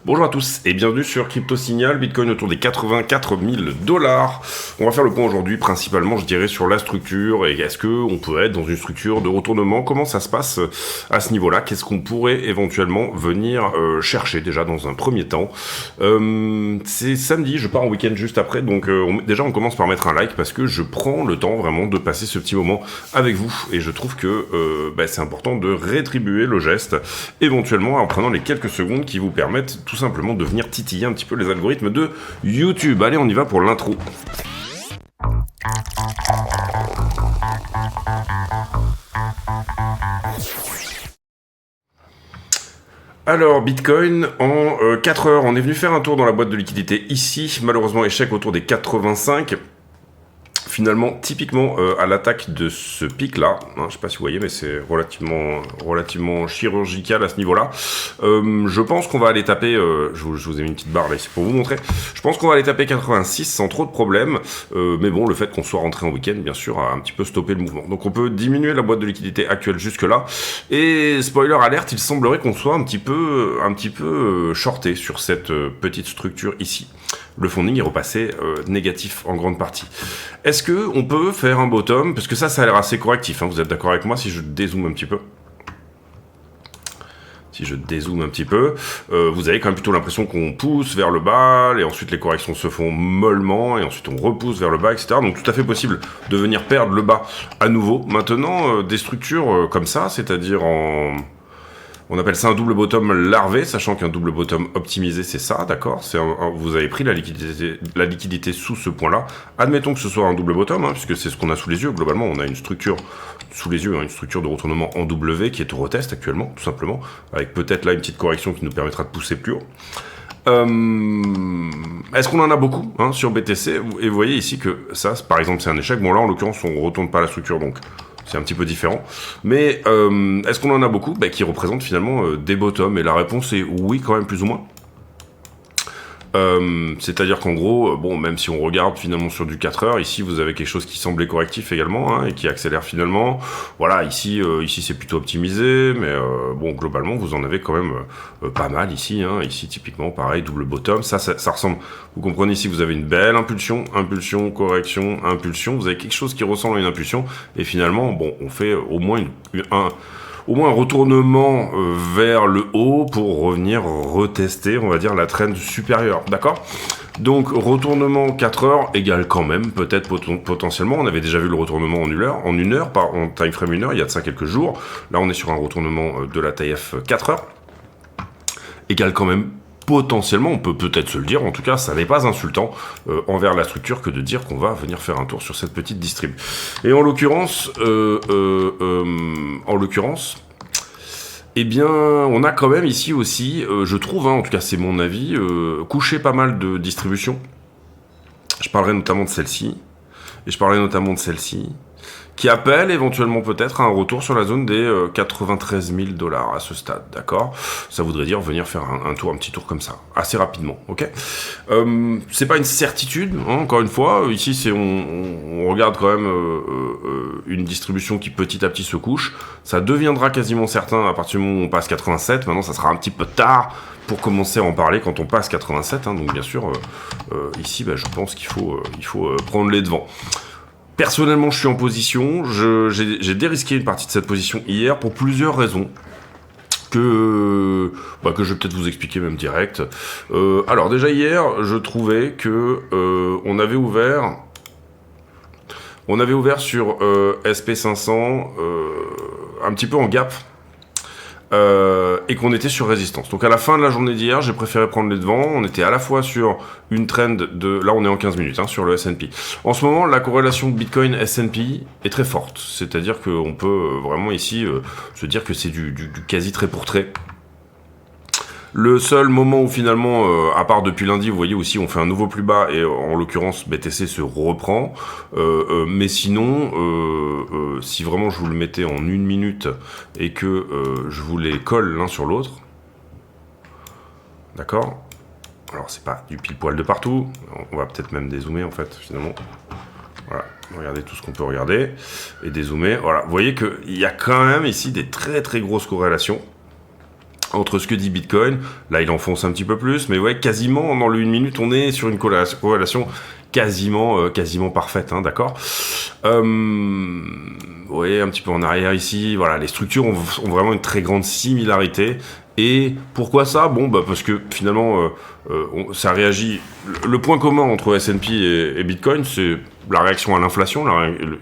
Bonjour à tous et bienvenue sur Crypto Signal, Bitcoin autour des 84 000 $. On va faire le point aujourd'hui principalement, je dirais, sur la structure et est-ce qu'on peut être dans une structure de retournement, comment ça se passe à ce niveau-là, qu'est-ce qu'on pourrait éventuellement venir chercher déjà dans un premier temps. C'est samedi, je pars en week-end juste après, donc déjà on commence par mettre un like parce que je prends le temps vraiment de passer ce petit moment avec vous et je trouve que c'est important de rétribuer le geste, éventuellement en prenant les quelques secondes qui vous permettent tout simplement de venir titiller un petit peu les algorithmes de YouTube. Allez, on y va pour l'intro. Alors, Bitcoin, en 4 heures, on est venu faire un tour dans la boîte de liquidité ici. Malheureusement, échec autour des 85. Finalement, typiquement à l'attaque de ce pic-là, je ne sais pas si vous voyez, mais c'est relativement chirurgical à ce niveau-là. Je pense qu'on va aller taper, je vous ai mis une petite barre là ici pour vous montrer, je pense qu'on va aller taper 86 sans trop de problèmes, mais bon, le fait qu'on soit rentré en week-end, bien sûr, a un petit peu stoppé le mouvement. Donc on peut diminuer la boîte de liquidité actuelle jusque-là, et spoiler alerte, il semblerait qu'on soit un petit peu shorté sur cette petite structure ici. Le funding est repassé négatif en grande partie. Est-ce que on peut faire un bottom? Parce que ça a l'air assez correctif, vous êtes d'accord avec moi si je dézoome un petit peu? Si je dézoome un petit peu, vous avez quand même plutôt l'impression qu'on pousse vers le bas, et ensuite les corrections se font mollement, et ensuite on repousse vers le bas, etc. Donc tout à fait possible de venir perdre le bas à nouveau. Maintenant, des structures comme ça, c'est-à-dire on appelle ça un double bottom larvé, sachant qu'un double bottom optimisé, c'est ça, d'accord? Vous avez pris la liquidité sous ce point-là. Admettons que ce soit un double bottom, puisque c'est ce qu'on a sous les yeux. Globalement, on a une structure sous les yeux, une structure de retournement en W qui est au retest actuellement, tout simplement, avec peut-être là une petite correction qui nous permettra de pousser plus haut. Est-ce qu'on en a beaucoup sur BTC? Et vous voyez ici que ça, par exemple, c'est un échec. Bon, là, en l'occurrence, on ne retourne pas la structure, donc c'est un petit peu différent. Mais est-ce qu'on en a beaucoup qui représentent finalement des bottoms? Et la réponse est oui, quand même, plus ou moins. C'est-à-dire qu'en gros, même si on regarde finalement sur du 4 heures, ici vous avez quelque chose qui semblait correctif également, et qui accélère finalement. Voilà, ici c'est plutôt optimisé, mais globalement vous en avez quand même pas mal ici. Ici typiquement pareil, double bottom, ça ressemble, vous comprenez ici, vous avez une belle impulsion, correction, impulsion, vous avez quelque chose qui ressemble à une impulsion, et finalement, on fait au moins un retournement vers le haut pour revenir retester, on va dire, la trend supérieure, d'accord? Donc, retournement 4 heures égale quand même, peut-être potentiellement, on avait déjà vu le retournement en une heure, en time frame 1 heure, il y a de ça quelques jours. Là, on est sur un retournement de la taille F 4 heures, égale quand même potentiellement, on peut peut-être se le dire, en tout cas, ça n'est pas insultant envers la structure que de dire qu'on va venir faire un tour sur cette petite distrib. Et en l'occurrence, on a quand même ici aussi, je trouve, en tout cas c'est mon avis, couché pas mal de distributions. Je parlerai notamment de celle-ci, qui appelle éventuellement peut-être à un retour sur la zone des 93 000 $ à ce stade, d'accord? Ça voudrait dire venir faire un petit tour comme ça, assez rapidement, ok? C'est pas une certitude, encore une fois, ici on regarde quand même une distribution qui petit à petit se couche, ça deviendra quasiment certain à partir du moment où on passe 87, maintenant ça sera un petit peu tard pour commencer à en parler quand on passe 87, donc bien sûr, ici je pense qu'il faut prendre les devants. Personnellement, je suis en position, j'ai dérisqué une partie de cette position hier pour plusieurs raisons que je vais peut-être vous expliquer même direct. Alors déjà hier, je trouvais que on avait ouvert sur SP500 un petit peu en gap. Et qu'on était sur résistance. Donc à la fin de la journée d'hier, j'ai préféré prendre les devants. On était à la fois sur une trend de... Là, on est en 15 minutes sur le S&P. En ce moment, la corrélation Bitcoin S&P est très forte. C'est-à-dire qu'on peut vraiment ici se dire que c'est du quasi trait pour trait. Le seul moment où finalement, à part depuis lundi, vous voyez aussi, on fait un nouveau plus bas et en l'occurrence BTC se reprend. Mais sinon, si vraiment je vous le mettais en 1 minute et que je vous les colle l'un sur l'autre, d'accord? Alors c'est pas du pile poil de partout. On va peut-être même dézoomer en fait finalement. Voilà, regardez tout ce qu'on peut regarder et dézoomer. Voilà, vous voyez qu'il y a quand même ici des très très grosses corrélations. entre ce que dit Bitcoin. Là, il enfonce un petit peu plus, mais ouais, quasiment dans le 1 minute, on est sur une corrélation quasiment parfaite, hein, d'accord. Ouais, un petit peu en arrière ici. Voilà, les structures ont vraiment une très grande similarité. Et pourquoi ça? Bon, bah parce que finalement, ça réagit. Le point commun entre S&P et Bitcoin, c'est la réaction à l'inflation.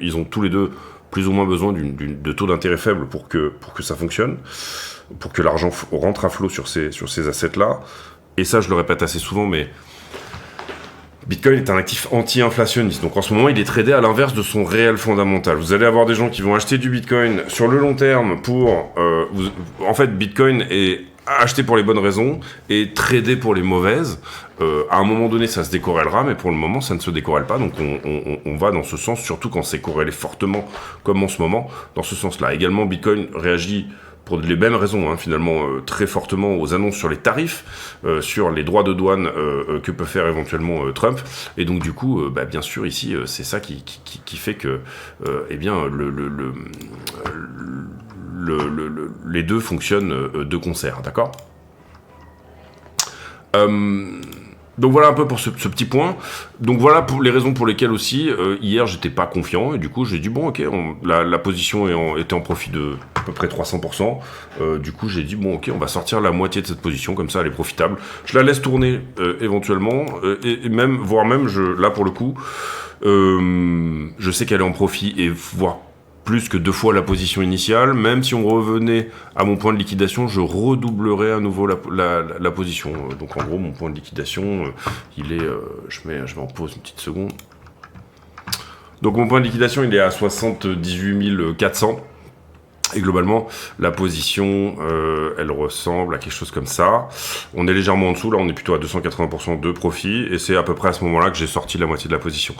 Ils ont tous les deux plus ou moins besoin de taux d'intérêt faibles pour que ça fonctionne, pour que l'argent rentre à flot sur ces assets-là. Et ça, je le répète assez souvent, mais Bitcoin est un actif anti-inflationniste. Donc en ce moment, il est tradé à l'inverse de son réel fondamental. Vous allez avoir des gens qui vont acheter du Bitcoin sur le long terme pour... en fait, Bitcoin est acheté pour les bonnes raisons et tradé pour les mauvaises. À un moment donné, ça se décorrélera, mais pour le moment, ça ne se décorrèle pas. Donc on va dans ce sens, surtout quand c'est corrélé fortement, comme en ce moment, dans ce sens-là. Également, Bitcoin réagit pour les mêmes raisons, hein, finalement, très fortement aux annonces sur les tarifs, sur les droits de douane que peut faire éventuellement Trump. Et donc, du coup, bien sûr, ici, c'est ça qui fait que, eh bien, les deux fonctionnent de concert, d'accord ? Donc voilà un peu pour ce petit point. Donc voilà pour les raisons pour lesquelles aussi hier j'étais pas confiant et du coup j'ai dit bon ok, la position était en profit de à peu près 300%. Du coup j'ai dit bon ok, on va sortir la moitié de cette position, comme ça elle est profitable. Je la laisse tourner éventuellement et même voire même là pour le coup je sais qu'elle est en profit et voire plus que 2 fois la position initiale. Même si on revenait à mon point de liquidation, je redoublerais à nouveau la position. Donc en gros, mon point de liquidation, il est... je mets en pause une petite seconde. Donc mon point de liquidation, il est à 78 400. Et globalement, la position, elle ressemble à quelque chose comme ça. On est légèrement en dessous, là on est plutôt à 280% de profit, et c'est à peu près à ce moment-là que j'ai sorti la moitié de la position.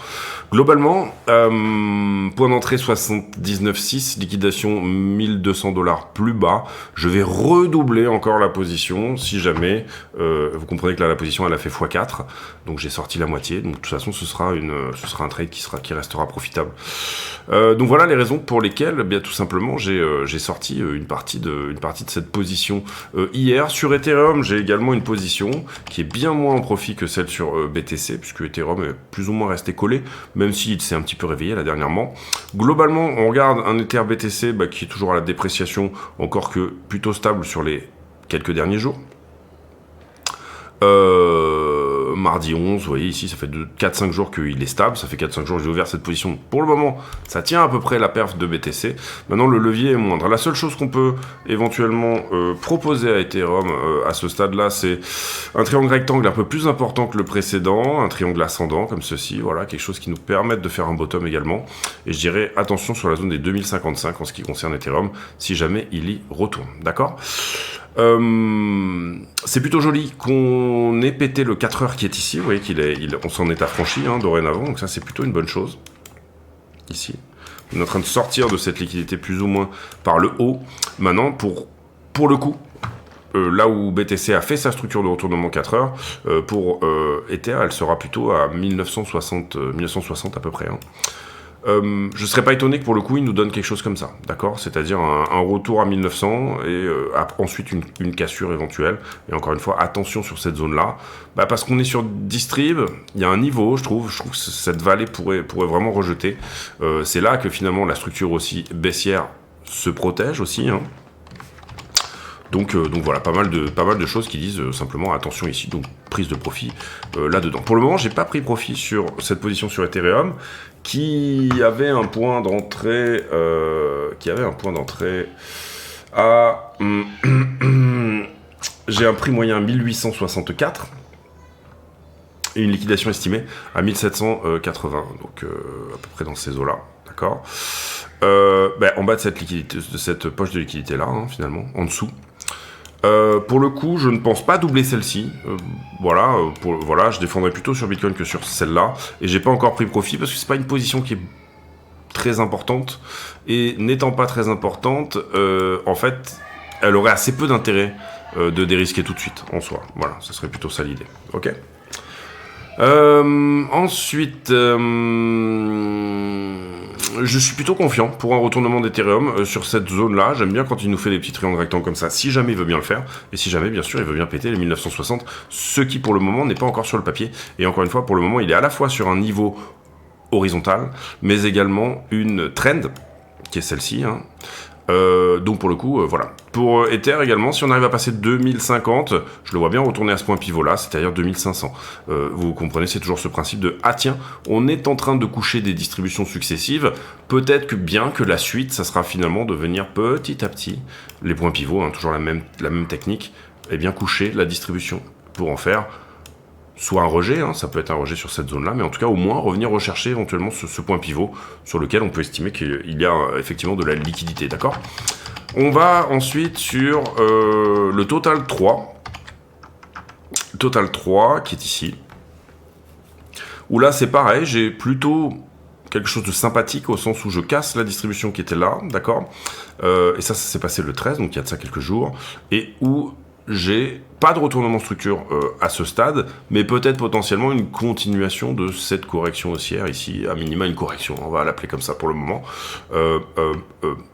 Globalement, point d'entrée 79,6, liquidation $1 200 plus bas. Je vais redoubler encore la position, si jamais, vous comprenez que là la position elle a fait x4, donc j'ai sorti la moitié, donc de toute façon ce sera un trade qui restera profitable. Donc voilà les raisons pour lesquelles, bien tout simplement, j'ai sorti une partie de cette position hier. Sur Ethereum, j'ai également une position qui est bien moins en profit que celle sur BTC, puisque Ethereum est plus ou moins resté collé, même s'il s'est un petit peu réveillé là dernièrement. Globalement, on regarde un Ether BTC qui est toujours à la dépréciation, encore que plutôt stable sur les quelques derniers jours. Mardi 11, vous voyez ici, ça fait 4-5 jours qu'il est stable, ça fait 4-5 jours que j'ai ouvert cette position. Pour le moment, ça tient à peu près la perf de BTC. Maintenant, le levier est moindre. La seule chose qu'on peut éventuellement proposer à Ethereum à ce stade-là, c'est un triangle rectangle un peu plus important que le précédent, un triangle ascendant comme ceci, voilà, quelque chose qui nous permette de faire un bottom également. Et je dirais attention sur la zone des 2055 en ce qui concerne Ethereum, si jamais il y retourne, d'accord ? C'est plutôt joli qu'on ait pété le 4 heures qui est ici. Vous voyez on s'en est affranchi dorénavant, donc ça c'est plutôt une bonne chose. Ici, on est en train de sortir de cette liquidité plus ou moins par le haut. Maintenant, pour le coup, là où BTC a fait sa structure de retournement 4 heures, pour Ether, elle sera plutôt à 1960 à peu près. Je serais pas étonné que pour le coup il nous donne quelque chose comme ça, d'accord, c'est-à-dire un retour à 1900 et ensuite une cassure éventuelle. Et encore une fois, attention sur cette zone-là, parce qu'on est sur Distrib, il y a un niveau, je trouve que cette vallée pourrait vraiment rejeter. C'est là que finalement la structure aussi baissière se protège aussi. Donc voilà, pas mal de choses qui disent simplement attention ici, donc prise de profit là-dedans. Pour le moment, j'ai pas pris profit sur cette position sur Ethereum qui avait un point d'entrée à j'ai un prix moyen 1864 et une liquidation estimée à 1780, donc à peu près dans ces eaux-là, d'accord. En bas de cette poche de liquidité là, finalement, en dessous. Pour le coup, je ne pense pas doubler celle-ci. Voilà, je défendrai plutôt sur Bitcoin que sur celle-là. Et j'ai pas encore pris profit parce que c'est pas une position qui est très importante. Et n'étant pas très importante, en fait, elle aurait assez peu d'intérêt de dérisquer tout de suite en soi. Voilà, ça serait plutôt ça l'idée. Ok. Ensuite, Je suis plutôt confiant pour un retournement d'Ethereum sur cette zone-là. J'aime bien quand il nous fait des petits triangles rectangles comme ça, si jamais il veut bien le faire, et si jamais, bien sûr, il veut bien péter les 1960, ce qui, pour le moment, n'est pas encore sur le papier. Et encore une fois, pour le moment, il est à la fois sur un niveau horizontal, mais également une trend, qui est celle-ci, hein. Donc pour le coup, voilà. Pour Ether également, si on arrive à passer 2050, je le vois bien retourner à ce point pivot là, c'est-à-dire 2500. Vous comprenez, c'est toujours ce principe de ah tiens, on est en train de coucher des distributions successives. Peut-être que bien que la suite, ça sera finalement de venir petit à petit les points pivots, hein, toujours la même technique, et bien coucher la distribution pour en faire soit un rejet, hein, ça peut être un rejet sur cette zone-là, mais en tout cas au moins revenir rechercher éventuellement ce point pivot sur lequel on peut estimer qu'il y a effectivement de la liquidité, d'accord ? On va ensuite sur le Total 3. Total 3 qui est ici. Où là c'est pareil, j'ai plutôt quelque chose de sympathique au sens où je casse la distribution qui était là, d'accord ? Et ça s'est passé le 13, donc il y a de ça quelques jours, et où j'ai pas de retournement structure à ce stade, mais peut-être potentiellement une continuation de cette correction haussière ici, à minima une correction, on va l'appeler comme ça pour le moment.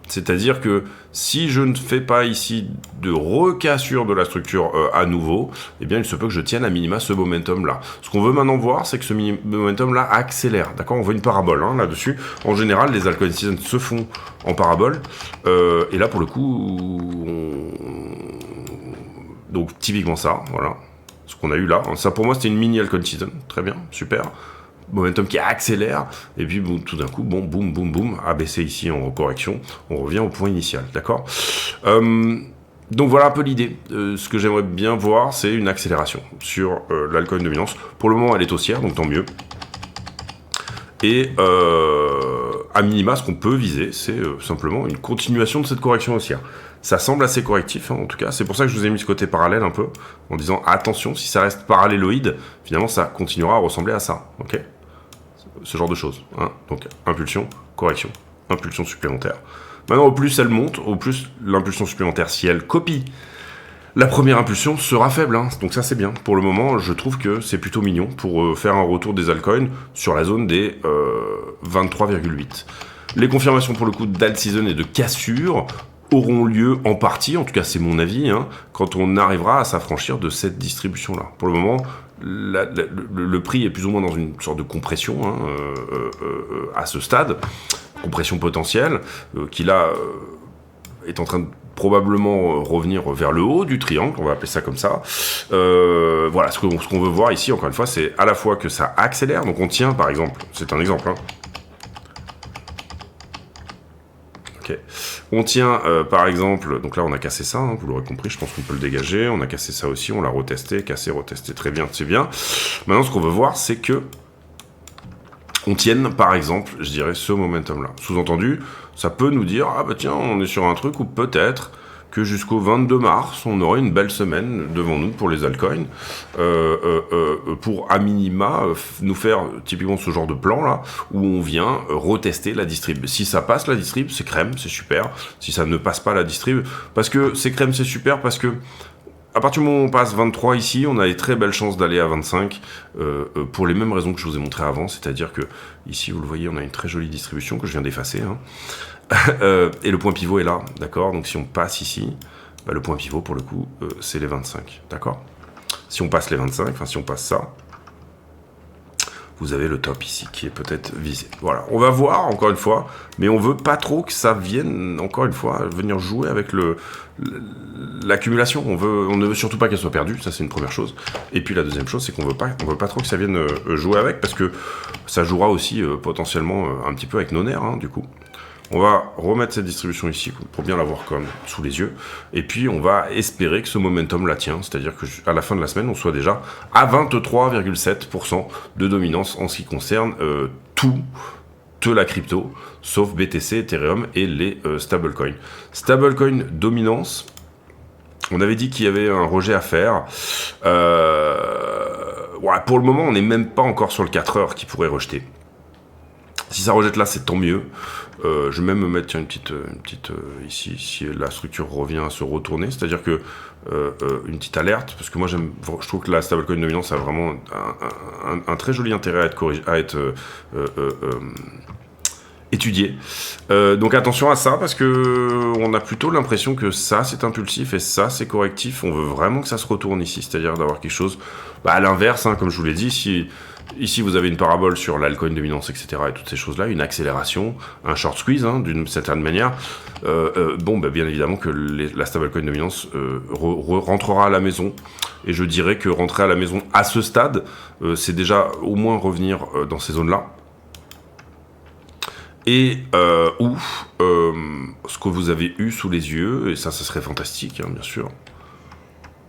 C'est-à-dire que si je ne fais pas ici de recassure de la structure à nouveau, eh bien il se peut que je tienne à minima ce momentum-là. Ce qu'on veut maintenant voir, c'est que ce momentum-là accélère, d'accord ? On voit une parabole hein, là-dessus. En général, les altcoin seasons se font en parabole, et là pour le coup, donc typiquement ça, voilà, ce qu'on a eu là. Ça pour moi c'était une mini altcoin season, très bien, super. Momentum qui accélère, et puis bon, tout d'un coup, bon, boum, boum, boum, abaissé ici en correction, on revient au point initial, d'accord ? Donc voilà un peu l'idée. Ce que j'aimerais bien voir, c'est une accélération sur l'altcoin dominance. Pour le moment, elle est haussière, donc tant mieux. Et à minima, ce qu'on peut viser, c'est simplement une continuation de cette correction haussière. Ça semble assez correctif, hein, en tout cas. C'est pour ça que je vous ai mis ce côté parallèle un peu, en disant attention, si ça reste paralléloïde, finalement, ça continuera à ressembler à ça. Ok ? Ce genre de choses. Hein. Donc, impulsion, correction, impulsion supplémentaire. Maintenant, au plus elle monte, au plus l'impulsion supplémentaire, si elle copie la première impulsion, sera faible. Hein. Donc ça, c'est bien. Pour le moment, je trouve que c'est plutôt mignon pour faire un retour des altcoins sur la zone des 23,8. Les confirmations, pour le coup, d'alt season et de cassure auront lieu en partie, en tout cas c'est mon avis, hein, quand on arrivera à s'affranchir de cette distribution-là. Pour le moment, le prix est plus ou moins dans une sorte de compression hein, à ce stade, compression potentielle, qui là est en train de probablement revenir vers le haut du triangle, on va appeler ça comme ça. Voilà, ce qu'on veut voir ici, encore une fois, c'est à la fois que ça accélère, donc on tient par exemple, c'est un exemple, hein. Okay. On tient par exemple, donc là on a cassé ça, hein, vous l'aurez compris, je pense qu'on peut le dégager, on a cassé ça aussi, on l'a retesté, cassé, retesté, très bien, c'est bien. Maintenant ce qu'on veut voir c'est que on tienne par exemple, je dirais, ce momentum là. Sous-entendu, ça peut nous dire, ah bah tiens, on est sur un truc où peut-être que jusqu'au 22 mars, on aurait une belle semaine devant nous pour les altcoins, pour à minima nous faire typiquement ce genre de plan là, où on vient retester la distrib. Si ça passe la distrib, c'est crème, c'est super. Si ça ne passe pas la distrib, parce que c'est crème, c'est super, parce que à partir du moment où on passe 23 ici, on a des très belles chances d'aller à 25, pour les mêmes raisons que je vous ai montré avant, c'est-à-dire que ici, vous le voyez, on a une très jolie distribution que je viens d'effacer, hein. Et le point pivot est là, d'accord ? Donc si on passe ici, bah, le point pivot pour le coup, c'est les 25, d'accord ? Si on passe les 25, enfin si on passe ça, vous avez le top ici qui est peut-être visé. Voilà, on va voir encore une fois, mais on veut pas trop que ça vienne, encore une fois, venir jouer avec l'accumulation. On ne veut surtout pas qu'elle soit perdue, ça c'est une première chose. Et puis la deuxième chose, c'est qu'on veut pas trop que ça vienne jouer avec, parce que ça jouera aussi potentiellement un petit peu avec nos nerfs, hein, du coup. On va remettre cette distribution ici pour bien l'avoir comme sous les yeux. Et puis, on va espérer que ce momentum la tient. C'est-à-dire qu'à la fin de la semaine, on soit déjà à 23,7% de dominance en ce qui concerne toute la crypto, sauf BTC, Ethereum et les stablecoins. Stablecoin dominance, on avait dit qu'il y avait un rejet à faire. Ouais, pour le moment, on n'est même pas encore sur le 4 heures qui pourrait rejeter. Si ça rejette là, c'est tant mieux. Je vais même me mettre une petite ici, si la structure revient à se retourner, c'est-à-dire que une petite alerte, parce que moi je trouve que la stablecoin dominance a vraiment un très joli intérêt à être étudier. Donc attention à ça, parce que on a plutôt l'impression que ça c'est impulsif et ça c'est correctif. On veut vraiment que ça se retourne ici, c'est-à-dire d'avoir quelque chose à l'inverse, comme je vous l'ai dit. Si ici vous avez une parabole sur l'altcoin dominance, etc. et toutes ces choses-là, une accélération, un short squeeze d'une certaine manière, bien évidemment que la stablecoin dominance rentrera à la maison. Et je dirais que rentrer à la maison à ce stade, c'est déjà au moins revenir dans ces zones-là. Et ce que vous avez eu sous les yeux, et ça serait fantastique, bien sûr.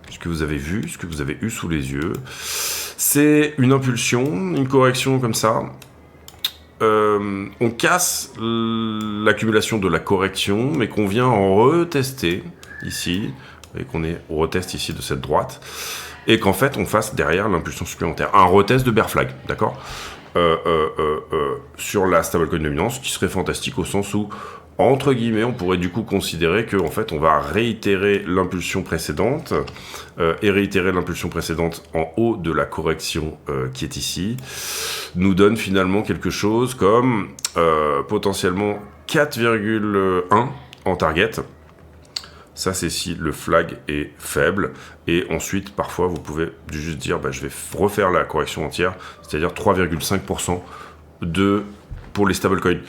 Ce que vous avez vu, ce que vous avez eu sous les yeux, c'est une impulsion, une correction comme ça. On casse l'accumulation de la correction, mais qu'on vient en retester ici, et qu'on reteste ici de cette droite, et qu'en fait on fasse derrière l'impulsion supplémentaire. Un retest de bear flag, d'accord, sur la stablecoin dominance, qui serait fantastique au sens où, entre guillemets, on pourrait du coup considérer qu'en fait on va réitérer l'impulsion précédente, et réitérer l'impulsion précédente en haut de la correction qui est ici, nous donne finalement quelque chose comme potentiellement 4,1 en target. Ça, c'est si le flag est faible. Et ensuite, parfois, vous pouvez juste dire, je vais refaire la correction entière, c'est-à-dire 3,5% pour les stablecoins.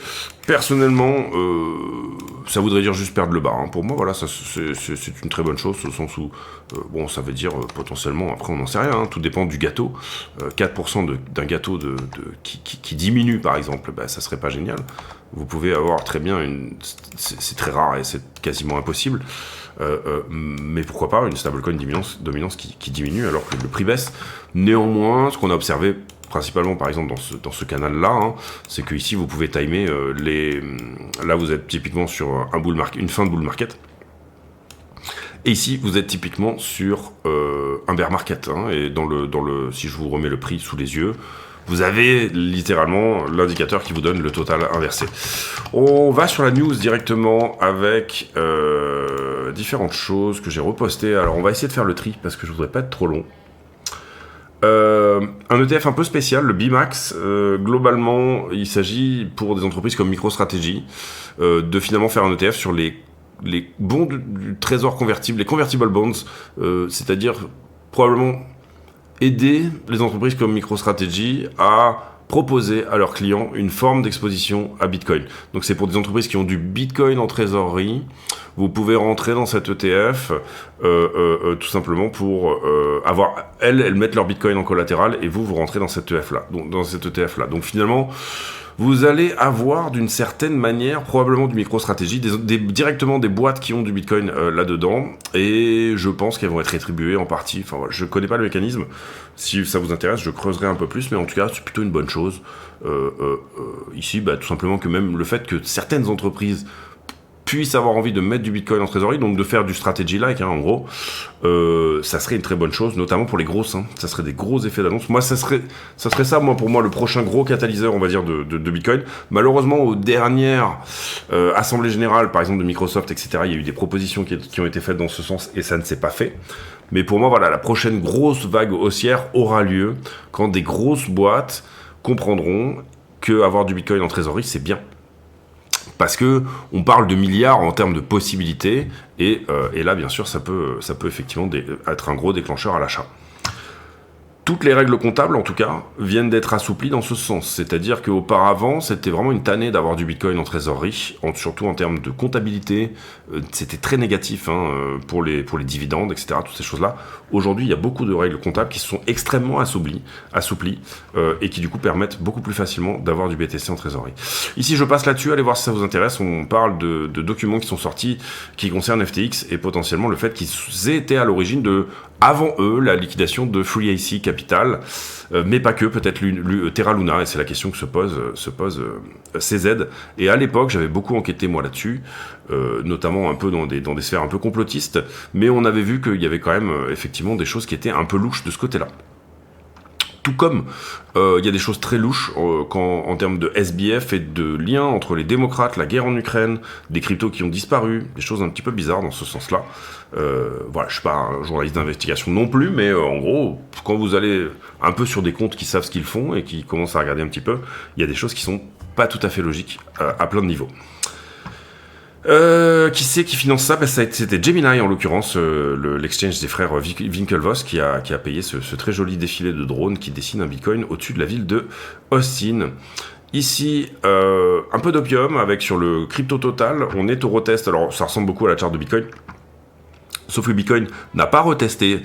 Personnellement, ça voudrait dire juste perdre le bas. Pour moi, voilà, c'est une très bonne chose, au sens où, ça veut dire potentiellement, après on n'en sait rien, tout dépend du gâteau. 4% d'un gâteau qui diminue, par exemple, ça serait pas génial. Vous pouvez avoir très bien c'est très rare et c'est quasiment impossible, mais pourquoi pas une stablecoin dominance qui diminue alors que le prix baisse. Néanmoins, ce qu'on a observé principalement par exemple dans ce canal-là, c'est que ici vous pouvez timer là vous êtes typiquement sur une fin de bull market. Et ici, vous êtes typiquement sur un bear market. Et si je vous remets le prix sous les yeux, vous avez littéralement l'indicateur qui vous donne le total inversé. On va sur la news directement avec différentes choses que j'ai repostées. Alors, on va essayer de faire le tri parce que je voudrais pas être trop long. Un ETF un peu spécial, le BMAX. Globalement, il s'agit pour des entreprises comme MicroStrategy de finalement faire un ETF sur les bons du trésor convertible, les convertible bonds, c'est-à-dire probablement aider les entreprises comme MicroStrategy à proposer à leurs clients une forme d'exposition à Bitcoin. Donc c'est pour des entreprises qui ont du Bitcoin en trésorerie. Vous pouvez rentrer dans cet ETF tout simplement pour avoir elles mettent leur Bitcoin en collatéral et vous rentrez dans cet ETF-là. Donc finalement, vous allez avoir d'une certaine manière probablement du MicroStrategy, directement des boîtes qui ont du Bitcoin là-dedans, et je pense qu'elles vont être rétribuées en partie. Enfin voilà, je connais pas le mécanisme. Si ça vous intéresse, je creuserai un peu plus, mais en tout cas, c'est plutôt une bonne chose. Ici, tout simplement que même le fait que certaines entreprises puissent avoir envie de mettre du Bitcoin en trésorerie, donc de faire du strategy-like, en gros, ça serait une très bonne chose, notamment pour les grosses. Ça serait des gros effets d'annonce. Moi, ça serait ça, pour moi, le prochain gros catalyseur, on va dire, de Bitcoin. Malheureusement, aux dernières assemblées générales, par exemple de Microsoft, etc., il y a eu des propositions qui ont été faites dans ce sens, et ça ne s'est pas fait. Mais pour moi, voilà, la prochaine grosse vague haussière aura lieu quand des grosses boîtes comprendront qu'avoir du Bitcoin en trésorerie, c'est bien. Parce que on parle de milliards en termes de possibilités, et là, bien sûr, ça peut effectivement être un gros déclencheur à l'achat. Toutes les règles comptables, en tout cas, viennent d'être assouplies dans ce sens. C'est-à-dire qu'auparavant, c'était vraiment une tannée d'avoir du Bitcoin en trésorerie, surtout en termes de comptabilité. C'était très négatif pour les dividendes, etc., toutes ces choses-là. Aujourd'hui, il y a beaucoup de règles comptables qui sont extrêmement assouplies et qui, du coup, permettent beaucoup plus facilement d'avoir du BTC en trésorerie. Ici, je passe là-dessus. Allez voir si ça vous intéresse. On parle de documents qui sont sortis qui concernent FTX et potentiellement le fait qu'ils aient été à l'origine de, avant eux, la liquidation de FreeAC Capital, mais pas que, peut-être Terra Luna, et c'est la question que se pose CZ. Et à l'époque, j'avais beaucoup enquêté moi là-dessus, notamment un peu dans des sphères un peu complotistes, mais on avait vu qu'il y avait quand même effectivement des choses qui étaient un peu louches de ce côté-là. Tout comme il y a des choses très louches en termes de SBF et de liens entre les démocrates, la guerre en Ukraine, des cryptos qui ont disparu, des choses un petit peu bizarres dans ce sens-là. Voilà, je suis pas un journaliste d'investigation non plus, mais en gros, quand vous allez un peu sur des comptes qui savent ce qu'ils font et qui commencent à regarder un petit peu, il y a des choses qui sont pas tout à fait logique à plein de niveaux. Qui c'est qui finance ça? C'était Gemini en l'occurrence, l'exchange des frères Winklevoss qui a payé ce très joli défilé de drones qui dessine un Bitcoin au-dessus de la ville de Austin. Ici, un peu d'opium avec sur le crypto total, on est au retest, alors ça ressemble beaucoup à la charte de Bitcoin. Sauf que Bitcoin n'a pas retesté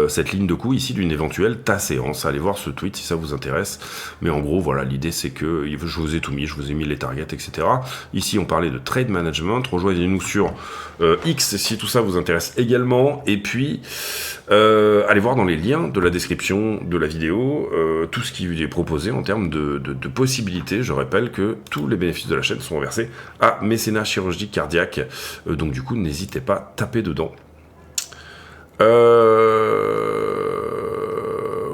cette ligne de coup ici d'une éventuelle séance. Allez voir ce tweet si ça vous intéresse. Mais en gros, voilà, l'idée c'est que je vous ai tout mis, je vous ai mis les targets, etc. Ici, on parlait de trade management. Rejoignez-nous sur X si tout ça vous intéresse également. Et puis, allez voir dans les liens de la description de la vidéo tout ce qui est proposé en termes de possibilités. Je rappelle que tous les bénéfices de la chaîne sont reversés à mécénat chirurgie cardiaque. Donc du coup, n'hésitez pas, tapez dedans.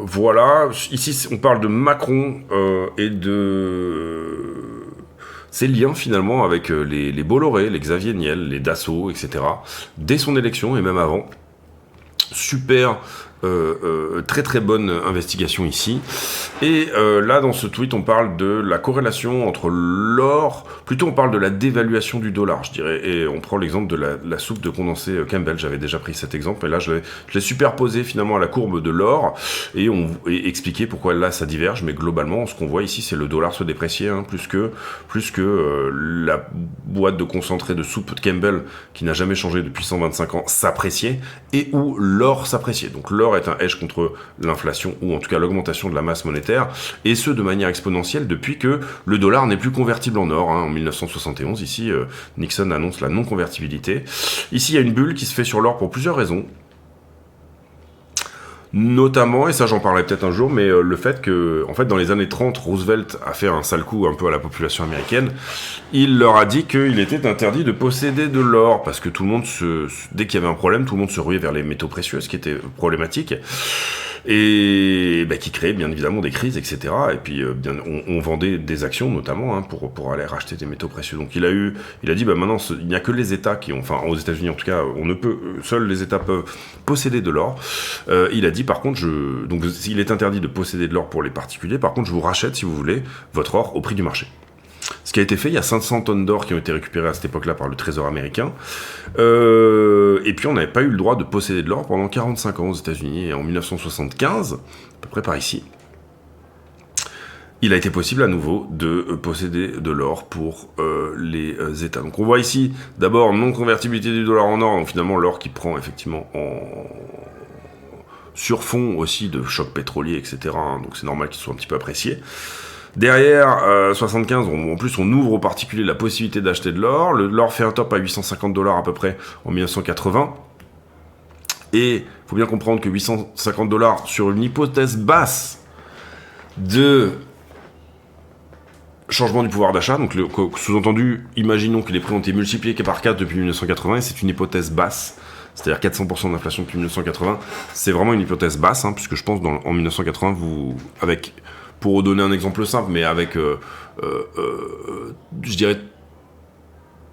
Voilà, ici on parle de Macron et de ses liens finalement avec les Bolloré, les Xavier Niel, les Dassault, etc. dès son élection et même avant. Super, très très bonne investigation ici. Et là dans ce tweet on parle de la corrélation entre l'or, plutôt on parle de la dévaluation du dollar je dirais, et on prend l'exemple de la soupe de condensé Campbell. J'avais déjà pris cet exemple et là je l'ai superposé finalement à la courbe de l'or et expliqué pourquoi là ça diverge, mais globalement ce qu'on voit ici c'est le dollar se déprécier plus que la boîte de concentré de soupe de Campbell qui n'a jamais changé depuis 125 ans s'apprécier, et où l'or s'appréciait. Donc l'or est un hedge contre l'inflation, ou en tout cas l'augmentation de la masse monétaire, et ce de manière exponentielle depuis que le dollar n'est plus convertible en or. En 1971, ici, Nixon annonce la non-convertibilité. Ici, il y a une bulle qui se fait sur l'or pour plusieurs raisons. Notamment, et ça j'en parlerai peut-être un jour, mais le fait que, en fait, dans les années 30, Roosevelt a fait un sale coup un peu à la population américaine. Il leur a dit qu'il était interdit de posséder de l'or, parce que tout le monde dès qu'il y avait un problème, tout le monde se ruait vers les métaux précieux, ce qui était problématique. Et qui créait bien évidemment des crises, etc. Et puis on vendait des actions notamment pour aller racheter des métaux précieux. Donc il a dit maintenant il n'y a que les États qui ont, enfin aux États-Unis en tout cas, seuls les États peuvent posséder de l'or. Il a dit par contre donc il est interdit de posséder de l'or pour les particuliers. Par contre je vous rachète si vous voulez votre or au prix du marché. Ce qui a été fait, il y a 500 tonnes d'or qui ont été récupérées à cette époque-là par le Trésor américain. Et puis on n'avait pas eu le droit de posséder de l'or pendant 45 ans aux États-Unis. Et en 1975, à peu près par ici, il a été possible à nouveau de posséder de l'or pour les États. Donc on voit ici, d'abord, non-convertibilité du dollar en or, donc finalement l'or qui prend effectivement sur fond aussi de chocs pétroliers, etc. Donc c'est normal qu'il soit un petit peu apprécié. Derrière, 75, en plus on ouvre aux particuliers la possibilité d'acheter de l'or. L'or fait un top à $850 à peu près en 1980. Et il faut bien comprendre que $850 sur une hypothèse basse de changement du pouvoir d'achat, donc sous-entendu, imaginons que les prix ont été multipliés par 4 depuis 1980, et c'est une hypothèse basse, c'est-à-dire 400% d'inflation depuis 1980, c'est vraiment une hypothèse basse, puisque je pense en 1980, pour redonner un exemple simple, mais avec, je dirais,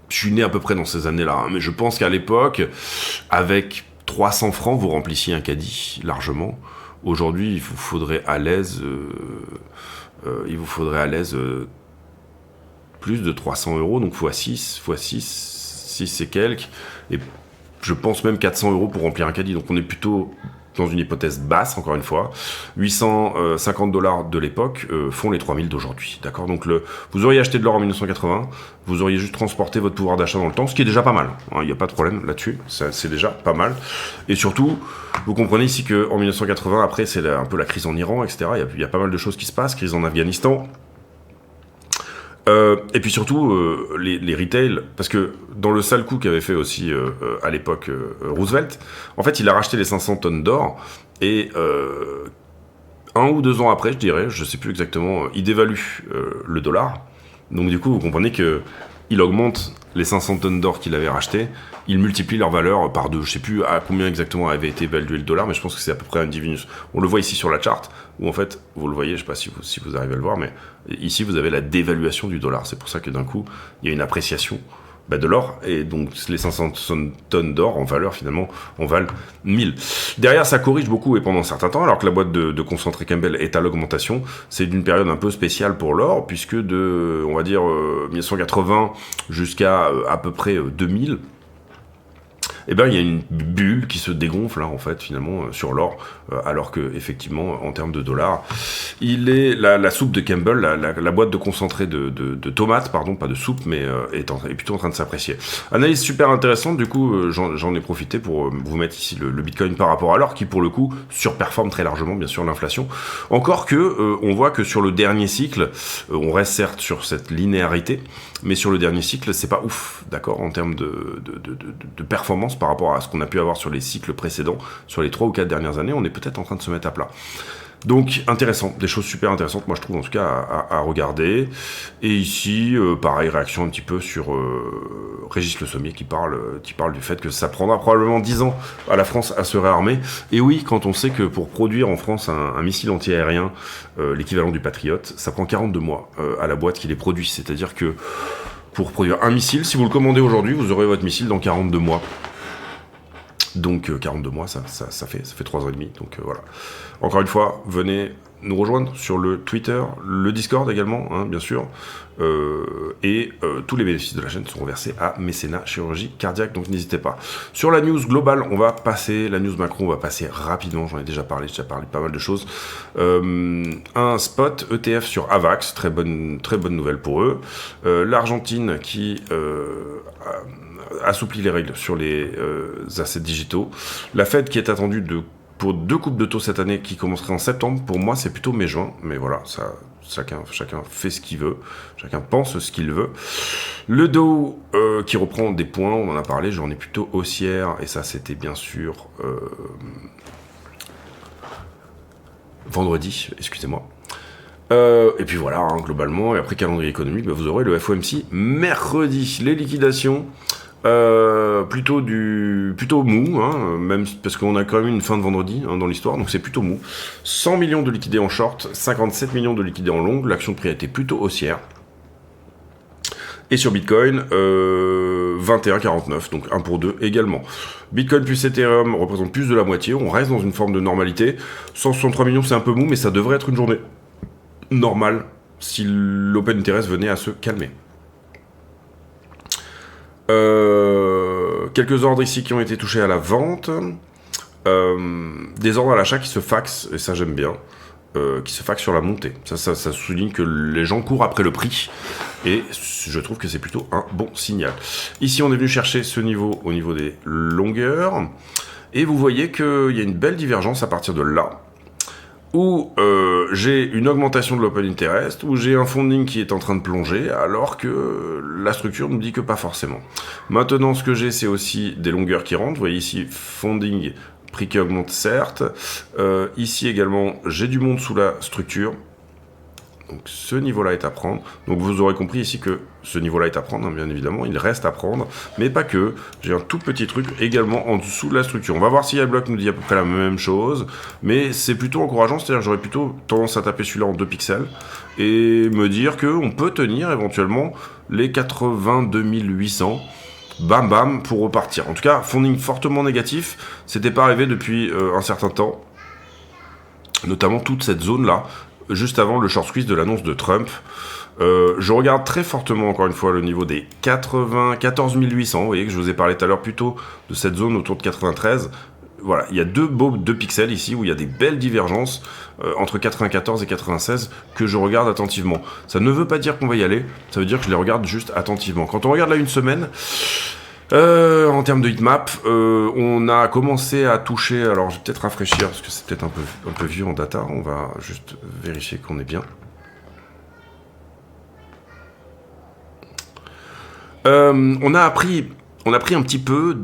je suis né à peu près dans ces années-là, mais je pense qu'à l'époque, avec 300 francs, vous remplissiez un caddie largement. Aujourd'hui, il vous faudrait à l'aise, plus de 300 €, donc x6 et quelques, et je pense même 400 € pour remplir un caddie. Donc on est plutôt dans une hypothèse basse, encore une fois. $850 de l'époque font les 3000 d'aujourd'hui. D'accord ? Donc vous auriez acheté de l'or en 1980, vous auriez juste transporté votre pouvoir d'achat dans le temps, ce qui est déjà pas mal. Il n'y a pas de problème là-dessus, c'est déjà pas mal. Et surtout, vous comprenez ici qu'en 1980, après, c'est un peu la crise en Iran, etc. Il y a pas mal de choses qui se passent, crise en Afghanistan. Et puis surtout, les retail, parce que dans le sale coup qu'avait fait aussi à l'époque Roosevelt, en fait, il a racheté les 500 tonnes d'or, et 1 ou 2 ans après, je dirais, je sais plus exactement, il dévalue le dollar. Donc du coup, vous comprenez que il augmente les 500 tonnes d'or qu'il avait rachetées, il multiplie leur valeur par 2. Je sais plus à combien exactement avait été évalué le dollar, mais je pense que c'est à peu près un divinus. On le voit ici sur la charte, où en fait, vous le voyez, je sais pas si vous arrivez à le voir, mais ici vous avez la dévaluation du dollar. C'est pour ça que d'un coup, il y a une appréciation de l'or, et donc les 500 tonnes d'or en valeur finalement en valent 1000. Derrière ça corrige beaucoup et pendant un certain temps, alors que la boîte de concentré Campbell est à l'augmentation. C'est d'une période un peu spéciale pour l'or, puisque de, on va dire, 1980 jusqu'à à peu près 2000, eh ben il y a une bulle qui se dégonfle là en fait finalement sur l'or, alors que effectivement en termes de dollars, il est la soupe de Campbell, la boîte de concentré de tomates, pardon, pas de soupe, mais est plutôt en train de s'apprécier. Analyse super intéressante, du coup j'en ai profité pour vous mettre ici le Bitcoin par rapport à l'or, qui pour le coup surperforme très largement bien sûr l'inflation. Encore que on voit que sur le dernier cycle, on reste certes sur cette linéarité, mais sur le dernier cycle c'est pas ouf, d'accord, en termes de performance par rapport à ce qu'on a pu avoir sur les cycles précédents, sur les 3 ou 4 dernières années, on est peut-être en train de se mettre à plat. Donc intéressant, des choses super intéressantes, moi je trouve en tout cas à regarder. Et ici, pareil, réaction un petit peu sur Régis Le Sommier qui parle du fait que ça prendra probablement 10 ans à la France à se réarmer. Et oui, quand on sait que pour produire en France un missile anti-aérien, l'équivalent du Patriot, ça prend 42 mois à la boîte qui les produit. C'est-à-dire que pour produire un missile, si vous le commandez aujourd'hui, vous aurez votre missile dans 42 mois. Donc 42 mois, ça fait 3 ans et demi. Donc voilà. Encore une fois, venez nous rejoindre sur le Twitter, le Discord également, hein, bien sûr. Et tous les bénéfices de la chaîne sont versés à Mécénat Chirurgie Cardiaque, donc n'hésitez pas. Sur la news globale, on va passer, la news macro, on va passer rapidement, j'en ai déjà parlé de pas mal de choses. Un spot ETF sur Avax, très bonne nouvelle pour eux. L'Argentine qui assouplit les règles sur les assets digitaux. La Fed qui est attendue pour 2 coupes de taux cette année qui commenceraient en septembre. Pour moi, c'est plutôt mai-juin, mais voilà, ça, chacun fait ce qu'il veut, chacun pense ce qu'il veut. Le Dow qui reprend des points, on en a parlé, j'en ai plutôt haussière, et ça c'était bien sûr vendredi, excusez-moi. Et puis voilà, hein, globalement, et après calendrier économique, vous aurez le FOMC mercredi. Les liquidations, plutôt mou, hein, même parce qu'on a quand même une fin de vendredi hein, dans l'histoire, donc c'est plutôt mou. 100 millions de liquidés en short, 57 millions de liquidés en long, l'action de prix a été plutôt haussière. Et sur Bitcoin, 21,49, donc 1 pour 2 également. Bitcoin plus Ethereum représente plus de la moitié, on reste dans une forme de normalité. 163 millions, c'est un peu mou, mais ça devrait être une journée normale si l'Open Interest venait à se calmer. Quelques ordres ici qui ont été touchés à la vente. Des ordres à l'achat qui se faxent, et ça j'aime bien. Qui se faxent sur la montée. Ça souligne que les gens courent après le prix. Et je trouve que c'est plutôt un bon signal. Ici, on est venu chercher ce niveau au niveau des longueurs. Et vous voyez qu'il y a une belle divergence à partir de là. Où j'ai une augmentation de l'open interest, où j'ai un funding qui est en train de plonger, alors que la structure nous dit que pas forcément. Maintenant, ce que j'ai, c'est aussi des longueurs qui rentrent. Vous voyez ici, funding, prix qui augmente certes. Ici également, j'ai du monde sous la structure. Donc ce niveau-là est à prendre. Donc vous aurez compris ici que ce niveau-là est à prendre, hein, bien évidemment. Il reste à prendre, mais pas que. J'ai un tout petit truc également en dessous de la structure. On va voir si iBlock nous dit à peu près la même chose. Mais c'est plutôt encourageant, c'est-à-dire que j'aurais plutôt tendance à taper celui-là en 2 pixels et me dire qu'on peut tenir éventuellement les 82 800. Bam bam pour repartir. En tout cas, funding fortement négatif. C'était pas arrivé depuis un certain temps. Notamment toute cette zone-là. Juste avant le short squeeze de l'annonce de Trump. Je regarde très fortement, encore une fois, le niveau des 14 800. Vous voyez que je vous ai parlé tout à l'heure plutôt de cette zone autour de 93. Voilà, il y a 2 pixels ici où il y a des belles divergences entre 94 et 96 que je regarde attentivement. Ça ne veut pas dire qu'on va y aller, ça veut dire que je les regarde juste attentivement. Quand on regarde là une semaine... en termes de heatmap, on a commencé à toucher, alors je vais peut-être rafraîchir parce que c'est peut-être un peu vieux en data, on va juste vérifier qu'on est bien. On a pris un petit peu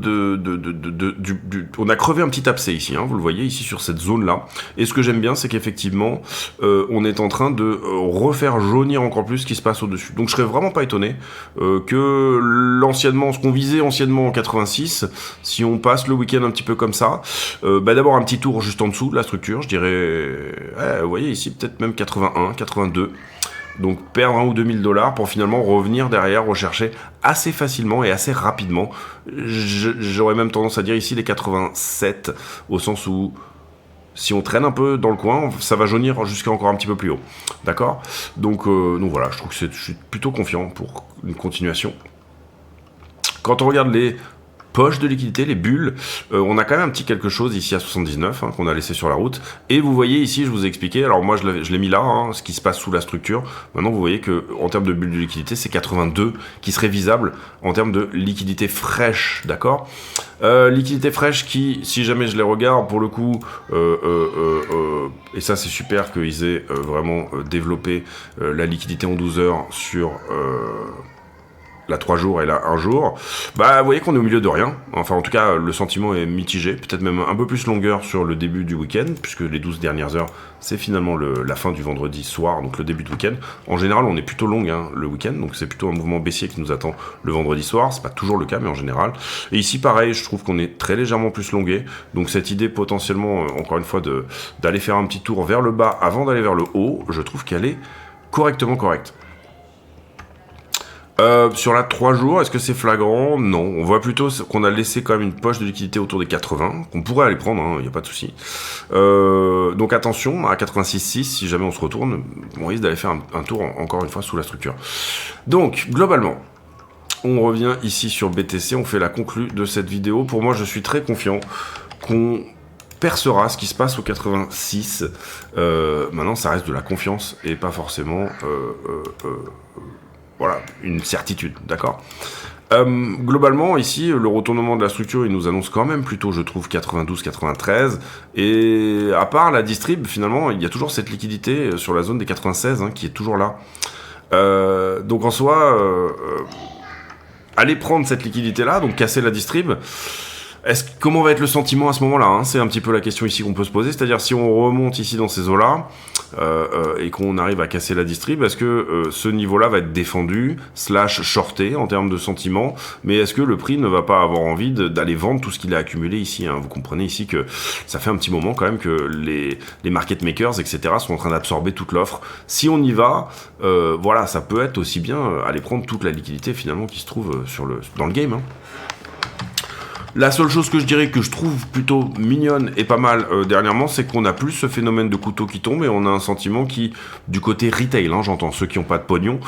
on a crevé un petit abcès ici, hein, vous le voyez ici sur cette zone-là. Et ce que j'aime bien, c'est qu'effectivement, on est en train de refaire jaunir encore plus ce qui se passe au-dessus. Donc je serais vraiment pas étonné que ce qu'on visait anciennement en 86, si on passe le week-end un petit peu comme ça, d'abord un petit tour juste en dessous de la structure, je dirais, vous voyez ici peut-être même 81, 82. Donc perdre 1 ou 2 000 $ pour finalement revenir derrière, rechercher assez facilement et assez rapidement. J'aurais même tendance à dire ici les 87, au sens où si on traîne un peu dans le coin, ça va jaunir jusqu'à encore un petit peu plus haut. D'accord ? Donc voilà, je trouve que je suis plutôt confiant pour une continuation. Quand on regarde les poches de liquidité, les bulles, on a quand même un petit quelque chose ici à 79 qu'on a laissé sur la route. Et vous voyez ici, je vous ai expliqué, alors moi je l'ai mis là, ce qui se passe sous la structure. Maintenant vous voyez que en termes de bulles de liquidité, c'est 82 qui serait visable en termes de liquidité fraîche, d'accord ? Liquidité fraîche qui, si jamais je les regarde, pour le coup, et ça c'est super qu'ils aient vraiment développé la liquidité en 12 heures sur la 3 jours et la 1 jour, bah vous voyez qu'on est au milieu de rien. Enfin en tout cas le sentiment est mitigé, peut-être même un peu plus longueur sur le début du week-end, puisque les 12 dernières heures c'est finalement la fin du vendredi soir, donc le début de week-end. En général on est plutôt long le week-end, donc c'est plutôt un mouvement baissier qui nous attend le vendredi soir, c'est pas toujours le cas mais en général. Et ici pareil, je trouve qu'on est très légèrement plus longué, donc cette idée potentiellement, encore une fois, d'aller faire un petit tour vers le bas avant d'aller vers le haut, je trouve qu'elle est correctement correcte. Sur la 3 jours, est-ce que c'est flagrant? Non, on voit plutôt qu'on a laissé quand même une poche de liquidité autour des 80, qu'on pourrait aller prendre, il n'y a pas de souci. Donc attention, à 86,6, si jamais on se retourne, on risque d'aller faire un tour encore une fois sous la structure. Donc, globalement, on revient ici sur BTC, on fait la conclue de cette vidéo. Pour moi, je suis très confiant qu'on percera ce qui se passe au 86. Maintenant, ça reste de la confiance et pas forcément... voilà, une certitude, d'accord. Globalement, ici, le retournement de la structure, il nous annonce quand même plutôt, je trouve, 92-93. Et à part la distrib, finalement, il y a toujours cette liquidité sur la zone des 96 qui est toujours là. Donc en soi, aller prendre cette liquidité-là, donc casser la distrib, comment va être le sentiment à ce moment-là, c'est un petit peu la question ici qu'on peut se poser. C'est-à-dire, si on remonte ici dans ces eaux-là, et qu'on arrive à casser la distrib, est-ce que ce niveau-là va être défendu, / shorté en termes de sentiment, mais est-ce que le prix ne va pas avoir envie d'aller vendre tout ce qu'il a accumulé ici, Vous comprenez ici que ça fait un petit moment quand même que les market makers, etc., sont en train d'absorber toute l'offre. Si on y va, voilà, ça peut être aussi bien aller prendre toute la liquidité finalement qui se trouve dans le game, La seule chose que je dirais que je trouve plutôt mignonne et pas mal dernièrement, c'est qu'on a plus ce phénomène de couteau qui tombe et on a un sentiment qui, du côté retail, j'entends ceux qui n'ont pas de pognon,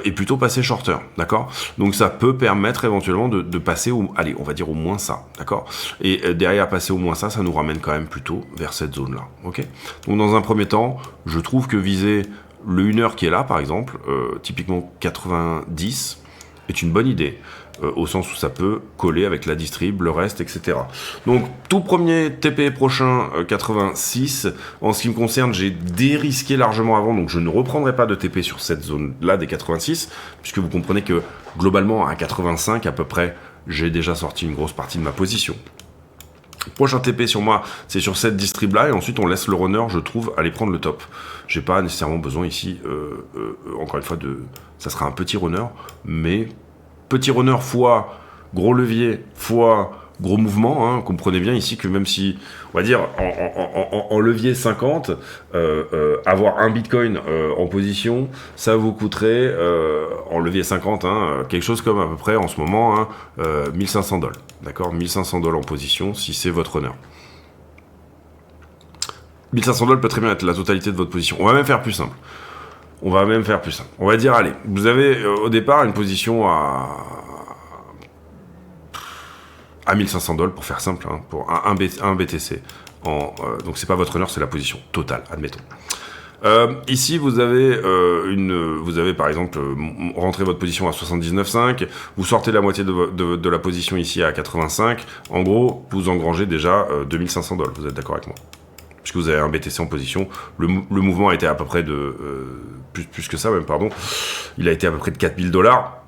est plutôt passé shorter, d'accord. Donc ça peut permettre éventuellement de passer, allez, on va dire au moins ça, d'accord. Et derrière passer au moins ça nous ramène quand même plutôt vers cette zone-là, ok. Donc dans un premier temps, je trouve que viser le 1 heure qui est là, par exemple, typiquement 90, est une bonne idée. Au sens où ça peut coller avec la distrib, le reste, etc. Donc, tout premier TP prochain, 86. En ce qui me concerne, j'ai dérisqué largement avant, donc je ne reprendrai pas de TP sur cette zone-là des 86, puisque vous comprenez que, globalement, à 85 à peu près, j'ai déjà sorti une grosse partie de ma position. Prochain TP sur moi, c'est sur cette distrib-là, et ensuite on laisse le runner, je trouve, aller prendre le top. J'ai pas nécessairement besoin ici, encore une fois, ça sera un petit runner, mais... petit runner fois gros levier fois gros mouvement, comprenez bien ici que même si, on va dire, en levier 50, avoir un bitcoin en position, ça vous coûterait, en levier 50, quelque chose comme à peu près en ce moment, $1 500, d'accord, $1 500 en position si c'est votre runner. $1 500 peut très bien être la totalité de votre position. On va même faire plus simple. On va dire, allez, vous avez au départ une position à $1 500 pour faire simple, pour un BTC. Donc c'est pas votre runner, c'est la position totale, admettons. Ici, vous avez par exemple rentré votre position à 79,5, vous sortez la moitié de la position ici à 85. En gros, vous engrangez déjà $2 500. Vous êtes d'accord avec moi? Puisque vous avez un BTC en position, le mouvement a été à peu près de plus que ça même, pardon. Il a été à peu près de $4 000.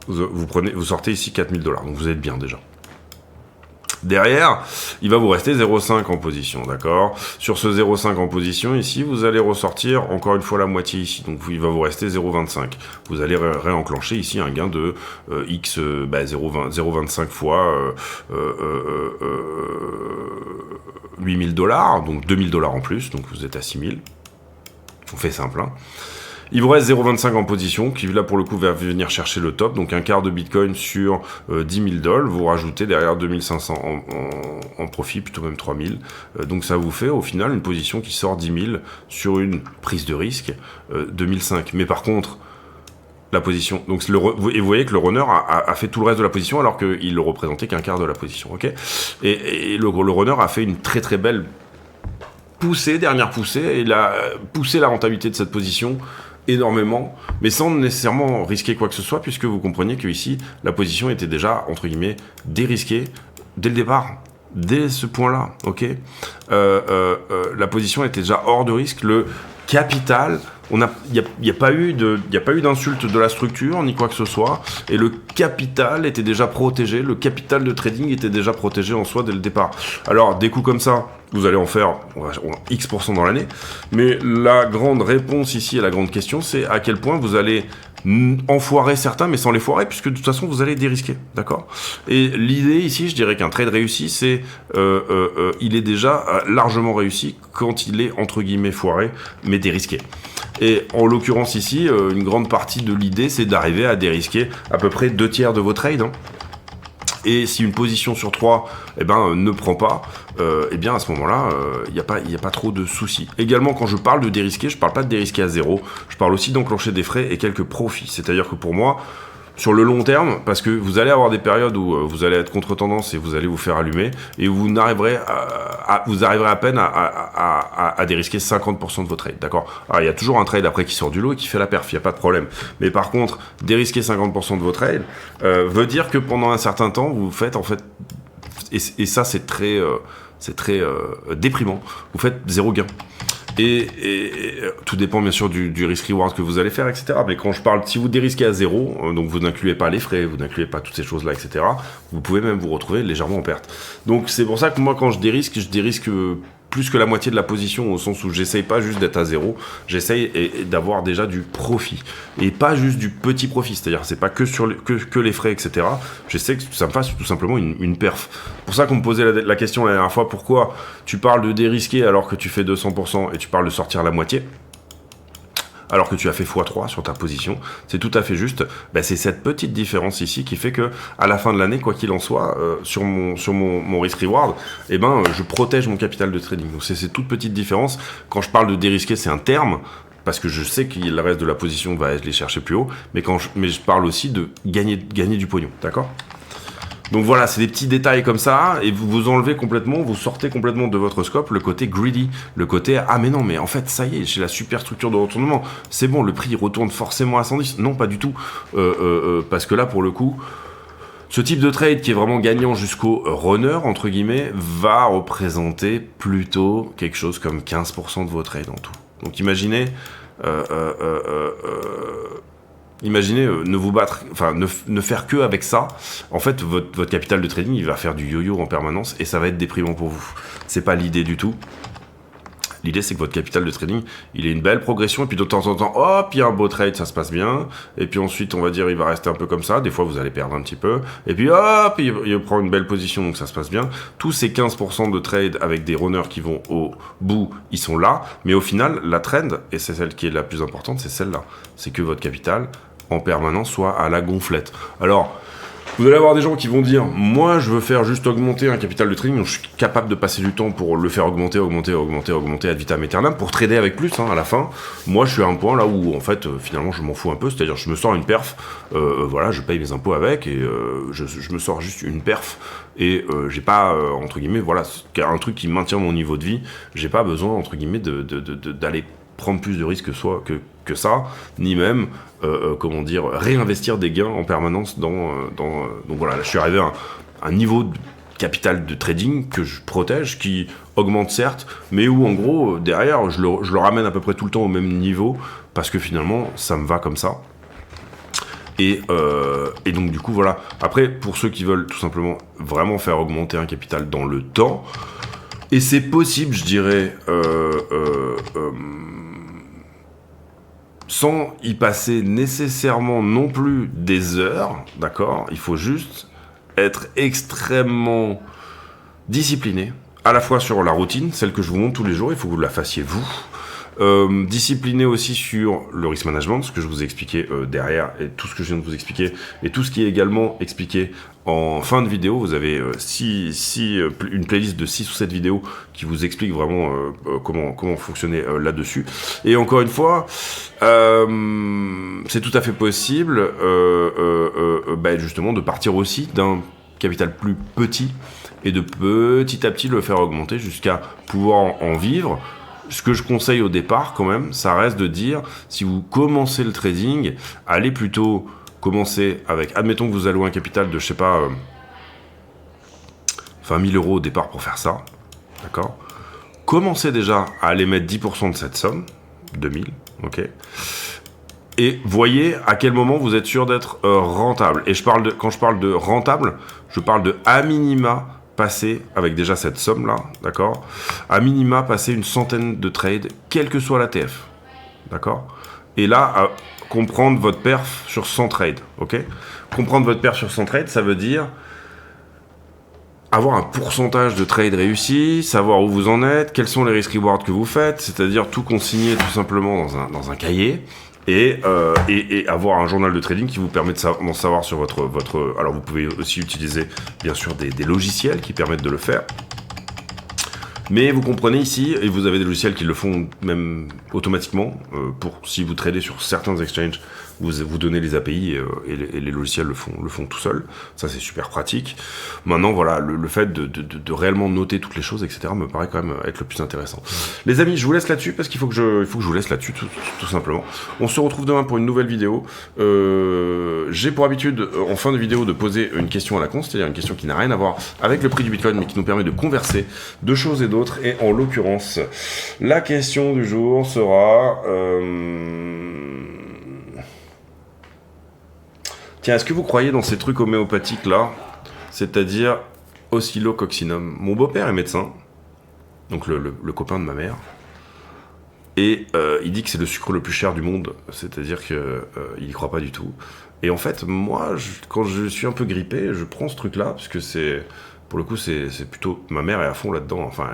Vous sortez ici $4 000, donc vous êtes bien déjà. Derrière, il va vous rester 0,5 en position, d'accord. Sur ce 0,5 en position, ici, vous allez ressortir encore une fois la moitié ici. Donc, il va vous rester 0,25. Vous allez réenclencher ici un gain de 0,25 fois $8 000, donc $2 000 en plus. Donc, vous êtes à 6 000. On fait simple, Il vous reste 0,25 en position, qui là pour le coup va venir chercher le top, donc un quart de Bitcoin sur 10 000 $, vous rajoutez derrière 2500 en profit, plutôt même 3000. Donc ça vous fait au final une position qui sort 10 000 sur une prise de risque 2005. Mais par contre, la position, donc et vous voyez que le runner a fait tout le reste de la position alors qu'il ne représentait qu'un quart de la position, ok. Et le runner a fait une très très belle dernière poussée, et il a poussé la rentabilité de cette position énormément, mais sans nécessairement risquer quoi que ce soit, puisque vous compreniez que ici la position était déjà entre guillemets dérisquée dès le départ, dès ce point-là, ok. La position était déjà hors de risque, le capital, il n'y a pas eu d'insulte de la structure ni quoi que ce soit, et le capital était déjà protégé, le capital de trading était déjà protégé en soi dès le départ. Alors des coups comme ça, vous allez en faire X% dans l'année, mais la grande réponse ici et la grande question, c'est à quel point vous allez en foirer certains, mais sans les foirer, puisque de toute façon vous allez dérisquer, d'accord. Et l'idée ici, je dirais qu'un trade réussi, c'est il est déjà largement réussi quand il est entre guillemets foiré, mais dérisqué. Et en l'occurrence ici, une grande partie de l'idée, c'est d'arriver à dérisquer à peu près 2/3 de vos trades, hein. Et si une position sur 3 ne prend pas, à ce moment-là, il n'y a pas trop de soucis. Également, quand je parle de dérisquer, je ne parle pas de dérisquer à zéro, je parle aussi d'enclencher des frais et quelques profits. C'est-à-dire que pour moi, sur le long terme, parce que vous allez avoir des périodes où vous allez être contre-tendance et vous allez vous faire allumer, et vous arriverez à peine à dérisquer 50% de vos trades, d'accord. Alors il y a toujours un trade après qui sort du lot et qui fait la perf, il n'y a pas de problème. Mais par contre, dérisquer 50% de vos trades veut dire que pendant un certain temps, vous faites en fait, et ça c'est très déprimant, vous faites zéro gain. Et tout dépend bien sûr du risk-reward que vous allez faire, etc. Mais quand je parle, si vous dérisquez à zéro, donc vous n'incluez pas les frais, vous n'incluez pas toutes ces choses-là, etc., vous pouvez même vous retrouver légèrement en perte. Donc c'est pour ça que moi, quand je dérisque plus que la moitié de la position, au sens où j'essaye pas juste d'être à zéro, j'essaye d'avoir déjà du profit. Et pas juste du petit profit, c'est-à-dire c'est pas que les frais, etc. J'essaie que ça me fasse tout simplement une perf. C'est pour ça qu'on me posait la question la dernière fois, pourquoi tu parles de dérisquer alors que tu fais 200% et tu parles de sortir la moitié alors que tu as fait x3 sur ta position, c'est tout à fait juste. C'est cette petite différence ici qui fait que à la fin de l'année, quoi qu'il en soit, sur mon risk reward, je protège mon capital de trading. Donc c'est cette toute petite différence. Quand je parle de dérisquer, c'est un terme, parce que je sais que le reste de la position va aller chercher plus haut, mais je parle aussi de gagner du pognon, d'accord ? Donc voilà, c'est des petits détails comme ça, et vous enlevez complètement, vous sortez complètement de votre scope le côté greedy, le côté « Ah mais non, mais en fait, ça y est, j'ai la super structure de retournement, c'est bon, le prix il retourne forcément à 110. » Non, pas du tout, parce que là, pour le coup, ce type de trade qui est vraiment gagnant jusqu'au runner, entre guillemets, va représenter plutôt quelque chose comme 15% de vos trades en tout. Donc imaginez... ne vous battre, enfin ne faire que avec ça. En fait, votre capital de trading, il va faire du yo-yo en permanence et ça va être déprimant pour vous. C'est pas l'idée du tout. L'idée, c'est que votre capital de trading, il ait une belle progression, et puis de temps en temps, hop, il y a un beau trade, ça se passe bien, et puis ensuite, on va dire, il va rester un peu comme ça, des fois, vous allez perdre un petit peu, et puis hop, il prend une belle position, donc ça se passe bien. Tous ces 15% de trade avec des runners qui vont au bout, ils sont là, mais au final, la trend, et c'est celle qui est la plus importante, c'est celle-là. C'est que votre capital, en permanence, soit à la gonflette. Alors, vous allez avoir des gens qui vont dire, moi je veux faire juste augmenter un capital de trading, donc je suis capable de passer du temps pour le faire augmenter ad vitam aeternam, pour trader avec plus, à la fin. Moi je suis à un point là où en fait finalement je m'en fous un peu, c'est-à-dire je me sors une perf, je paye mes impôts avec, et je me sors juste une perf, et j'ai pas, entre guillemets, un truc qui maintient mon niveau de vie, j'ai pas besoin, entre guillemets, d'aller prendre plus de risques que ça, ni même réinvestir des gains en permanence donc voilà, là, je suis arrivé à un niveau de capital de trading que je protège, qui augmente certes, mais où en gros derrière je le ramène à peu près tout le temps au même niveau, parce que finalement ça me va comme ça. Et donc du coup voilà. Après, pour ceux qui veulent tout simplement vraiment faire augmenter un capital dans le temps, et c'est possible, je dirais, sans y passer nécessairement non plus des heures, d'accord ? Il faut juste être extrêmement discipliné, à la fois sur la routine, celle que je vous montre tous les jours, il faut que vous la fassiez vous, Discipliné aussi sur le risk management, ce que je vous ai expliqué derrière, et tout ce que je viens de vous expliquer, et tout ce qui est également expliqué en fin de vidéo. Vous avez une playlist de 6 ou 7 vidéos qui vous expliquent vraiment comment fonctionner là-dessus. Et encore une fois, c'est tout à fait possible justement de partir aussi d'un capital plus petit et de petit à petit le faire augmenter jusqu'à pouvoir en vivre. Ce que je conseille au départ quand même, ça reste de dire, si vous commencez le trading, allez plutôt commencer avec, admettons que vous allouez un capital de, je sais pas, 10 000 € au départ pour faire ça, d'accord ? Commencez déjà à aller mettre 10% de cette somme, 2000, ok ? Et voyez à quel moment vous êtes sûr d'être rentable. Et quand je parle de rentable, je parle de à minima passer, avec déjà cette somme-là, d'accord ? À minima passer une centaine de trades, quelle que soit la TF, d'accord ? Et là, comprendre votre perf sur 100 trades, ok ? Comprendre votre perf sur 100 trades, ça veut dire avoir un pourcentage de trades réussis, savoir où vous en êtes, quels sont les risk-rewards que vous faites, c'est-à-dire tout consigner tout simplement dans un cahier, et avoir un journal de trading qui vous permet d'en savoir sur votre... Alors vous pouvez aussi utiliser bien sûr des logiciels qui permettent de le faire. Mais vous comprenez ici, et vous avez des logiciels qui le font même automatiquement, si vous tradez sur certains exchanges, vous donnez les API et les logiciels le font tout seuls. Ça, c'est super pratique. Maintenant, voilà, le fait de réellement noter toutes les choses, etc., me paraît quand même être le plus intéressant. Les amis, je vous laisse là-dessus, parce qu'il faut que je vous laisse là-dessus, tout simplement. On se retrouve demain pour une nouvelle vidéo. J'ai pour habitude, en fin de vidéo, de poser une question à la con, c'est-à-dire une question qui n'a rien à voir avec le prix du Bitcoin, mais qui nous permet de converser de choses et d'autres. Et en l'occurrence, la question du jour sera... Tiens, est-ce que vous croyez dans ces trucs homéopathiques là, c'est-à-dire oscillococcinum? Mon beau-père est médecin, donc le copain de ma mère, et il dit que c'est le sucre le plus cher du monde, c'est-à-dire qu'il y croit pas du tout. Et en fait, moi, quand je suis un peu grippé, je prends ce truc-là, parce que pour le coup, c'est plutôt... Ma mère est à fond là-dedans, enfin,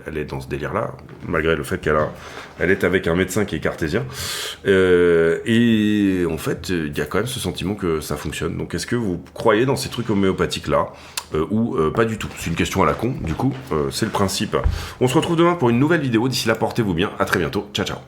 elle est dans ce délire-là, malgré le fait elle est avec un médecin qui est cartésien. Et en fait, il y a quand même ce sentiment que ça fonctionne. Donc, est-ce que vous croyez dans ces trucs homéopathiques-là ou pas du tout? C'est une question à la con, du coup, c'est le principe. On se retrouve demain pour une nouvelle vidéo. D'ici là, portez-vous bien. À très bientôt. Ciao, ciao.